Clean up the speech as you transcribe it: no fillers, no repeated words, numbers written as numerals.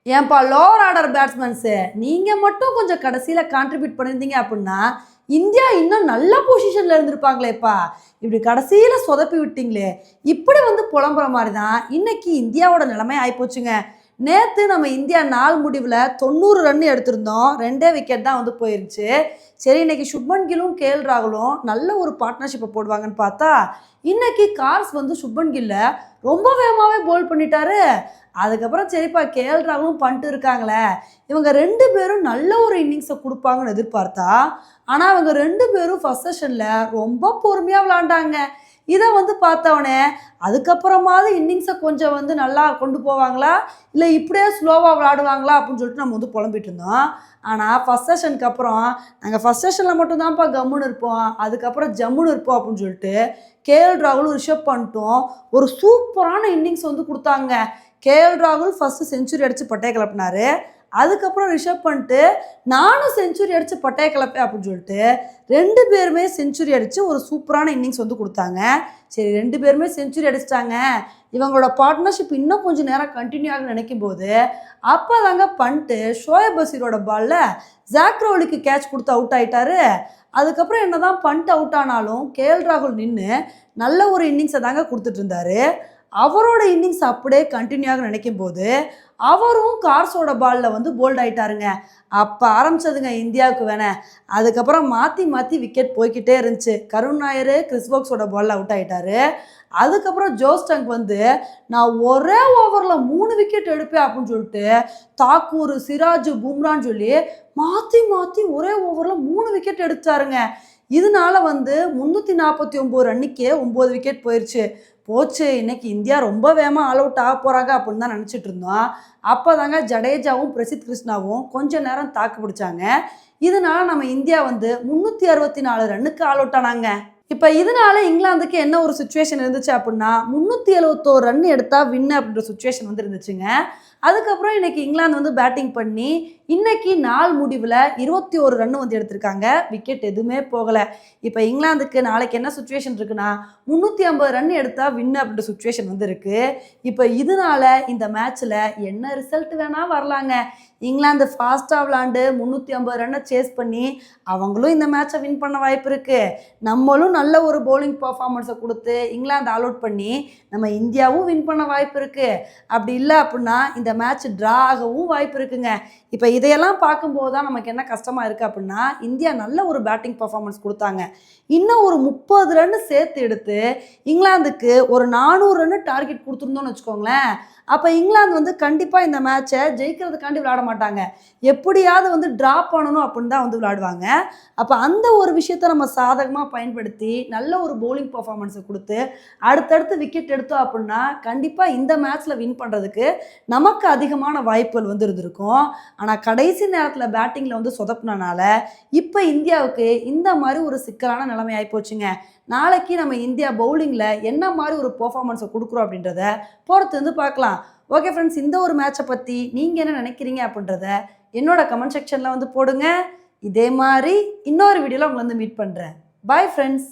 ஏன்பா lower order batsmen நீங்கள் மட்டும் கொஞ்சம் கடைசியில் கான்ட்ரிபியூட் பண்ணியிருந்தீங்க அப்படின்னா இந்தியா இன்னும் நல்ல பொசிஷனில் இருந்திருப்பாங்களேப்பா. இப்படி கடைசியில் சொதப்பி விட்டீங்களே, இப்படி வந்து புலம்புற மாதிரி தான் இன்னைக்கு இந்தியாவோட நிலைமை ஆகிப்போச்சுங்க. நேற்று நம்ம இந்தியா நாள் முடிவில் 90 ரன் எடுத்திருந்தோம், 2 விக்கெட் தான் வந்து போயிருச்சு. சரி, இன்னைக்கு சுப்மன் கில்லும் கேஎல் ராகுலும் நல்ல ஒரு பார்ட்னர்ஷிப்பை போடுவாங்கன்னு பார்த்தா இன்னைக்கு கார்ஸ் வந்து சுப்மன் கில்ல ரொம்ப வேகமாகவே போல் பண்ணிட்டாரு. அதுக்கப்புறம் சரிப்பா கேஎல் ராகுலும் பண்ணிட்டு இருக்காங்களே, இவங்க 2 பேரும் நல்ல ஒரு இன்னிங்ஸை கொடுப்பாங்கன்னு எதிர்பார்த்தா, ஆனால் அவங்க 2 பேரும் ஃபர்ஸ்ட் செஷனில் ரொம்ப பொறுமையாக விளாண்டாங்க. இதை வந்து பார்த்தவனே அதுக்கப்புறமாவது இன்னிங்ஸை கொஞ்சம் வந்து நல்லா கொண்டு போவாங்களா, இல்லை இப்படியே ஸ்லோவாக விளாடுவாங்களா அப்படின்னு சொல்லிட்டு நம்ம வந்து புலம்பிட்டு இருந்தோம். ஆனால் ஃபஸ்ட் செஷனுக்கு அப்புறம் நாங்கள் ஃபஸ்ட் செஷனில் மட்டும்தான்ப்பா கம்முன்னு இருப்போம், அதுக்கப்புறம் ஜம்முன்னு இருப்போம் அப்படின்னு சொல்லிட்டு கேஎல் ராகுலும் ரிஷப் பண்ணிட்டும் ஒரு சூப்பரான இன்னிங்ஸ் வந்து கொடுத்தாங்க. கேஎல் ராகுல் ஃபஸ்ட்டு செஞ்சுரி அடித்து பட்டையை கிளப்பினாரு. அதுக்கப்புறம் ரிஷப் பண்ணிட்டு நானும் செஞ்சுரி அடித்து பட்டையை கிளப்பேன் அப்படின்னு சொல்லிட்டு 2 பேருமே செஞ்சுரி அடித்து ஒரு சூப்பரான இன்னிங்ஸ் வந்து கொடுத்தாங்க. சரி, 2 பேருமே செஞ்சுரி அடிச்சிட்டாங்க, இவங்களோட பார்ட்னர்ஷிப் இன்னும் கொஞ்சம் நேரம் கண்டினியூ ஆகுன்னு நினைக்கும் போது அப்போ தாங்க பண்ணிட்டு ஷோயப் பசீரோட பாலில் ஜாக்ரோலிக்கு கேட்ச் கொடுத்து அவுட் ஆகிட்டாரு. அதுக்கப்புறம் என்ன தான் பண்ணிட்டு அவுட் ஆனாலும் கேஎல் ராகுல் நின்று நல்ல ஒரு இன்னிங்ஸை தாங்க கொடுத்துட்டு இருந்தாரு. அவரோட இன்னிங்ஸ் அப்படியே கண்டினியூ ஆக நினைக்கும் போது அவரும் கார்ஸோட பாலில் வந்து போல்ட் ஆகிட்டாருங்க. அப்போ ஆரம்பிச்சதுங்க இந்தியாவுக்கு வேணே. அதுக்கப்புறம் மாற்றி மாற்றி விக்கெட் போய்கிட்டே இருந்துச்சு. கருண் நாயர் கிறிஸ்வோக்ஸோட பாலில் அவுட் ஆகிட்டாரு. அதுக்கப்புறம் ஜோஸ்டங் வந்து நான் ஒரே ஓவரில் 3 விக்கெட் எடுப்பேன் அப்படின்னு சொல்லிட்டு தாக்கூர், சிராஜ், பும்ரான்னு சொல்லி மாற்றி மாற்றி ஒரே ஓவரில் 3 விக்கெட் எடுத்தாருங்க. இதனால வந்து 349 ரன்னுக்கே 9 விக்கெட் போச்சு. இன்னைக்கு இந்தியா ரொம்ப வேகமாக ஆல் அவுட் ஆக போகிறாங்க அப்படின்னு தான் நினச்சிட்டு இருந்தோம். அப்போ தாங்க ஜடேஜாவும் பிரசித் கிருஷ்ணாவும் கொஞ்ச நேரம் தாக்கு பிடிச்சாங்க. இதனால நம்ம இந்தியா வந்து 364 ரன்னுக்கு ஆல் அவுட் ஆனாங்க. இப்போ இதனால இங்கிலாந்துக்கு என்ன ஒரு சுச்சுவேஷன் இருந்துச்சு அப்படின்னா 371 ரன் எடுத்தால் வின்னு அப்படின்ற சுச்சுவேஷன் வந்து இருந்துச்சுங்க. அதுக்கப்புறம் இன்னைக்கு இங்கிலாந்து வந்து பேட்டிங் பண்ணி இன்னைக்கு நாள் முடிவில் 21 ரன் வந்து எடுத்திருக்காங்க, விக்கெட் எதுவுமே போகலை. இப்போ இங்கிலாந்துக்கு நாளைக்கு என்ன சுச்சுவேஷன் இருக்குன்னா 350 ரன் எடுத்தால் வின்னு அப்படின்ற சுச்சுவேஷன் வந்து இருக்குது. இப்போ இதனால இந்த மேட்ச்சில் என்ன ரிசல்ட் வேணால் வரலாங்க. இங்கிலாந்து ஃபாஸ்ட்டாக விளாண்டு 350 ரன்னை சேஸ் பண்ணி அவங்களும் இந்த மேட்சை வின் பண்ண வாய்ப்பு இருக்குது. நம்மளும் நல்ல ஒரு பவுலிங் பர்ஃபார்மன்ஸை கொடுத்து இங்கிலாந்து ஆல் அவுட் பண்ணி நம்ம இந்தியாவும் வின் பண்ண வாய்ப்பு இருக்குது. அப்படி இல்லை அப்படின்னா இந்த மேட்ச் ட்ரா ஆகவும் வாய்ப்பு இருக்குங்க. இப்போ இதையெல்லாம் பார்க்கும்போது தான் நமக்கு என்ன கஷ்டமாக இருக்குது அப்படின்னா இந்தியா நல்ல ஒரு பேட்டிங் பர்ஃபார்மன்ஸ் கொடுத்தாங்க. இன்னும் ஒரு 30 ரன் சேர்த்து எடுத்து இங்கிலாந்துக்கு ஒரு 400 ரன்னு டார்கெட் கொடுத்துருந்தோன்னு வச்சுக்கோங்களேன், அப்போ இங்கிலாந்து வந்து கண்டிப்பாக இந்த மேட்சை ஜெயிக்கிறதுக்காண்டி விளையாட மாட்டாங்க, எப்படியாவது வந்து ட்ரா பண்ணணும் அப்படின்னு தான் வந்து விளையாடுவாங்க. அப்போ அந்த ஒரு விஷயத்தை நம்ம சாதகமாக பயன்படுத்தி நல்ல ஒரு பவுலிங் பர்ஃபார்மன்ஸை கொடுத்து அடுத்தடுத்து விக்கெட் எடுத்தோம் அப்படின்னா கண்டிப்பாக இந்த மேட்ச்சில் வின் பண்ணுறதுக்கு நமக்கு அதிகமான வாய்ப்புகள் வந்து இருந்திருக்கும். ஆனால் கடைசி நேரத்தில் பேட்டிங்கில் வந்து சொதப்பினால இப்போ இந்தியாவுக்கு இந்த மாதிரி ஒரு சிக்கலான நிலைமை ஆகிப்போச்சுங்க. நாளைக்கு நம்ம இந்தியா பவுலிங்கில் என்ன மாதிரி ஒரு பெர்ஃபார்மன்ஸை கொடுக்குறோம் அப்படின்றத பொறுத்து வந்து பார்க்கலாம். ஓகே ஃப்ரெண்ட்ஸ், இந்த ஒரு மேட்சை பற்றி நீங்கள் என்ன நினைக்கிறீங்க அப்படின்றத என்னோட கமெண்ட் செக்ஷனில் வந்து போடுங்க. இதே மாதிரி இன்னொரு வீடியோவில் உங்களை வந்து மீட் பண்ணுறேன். Bye friends.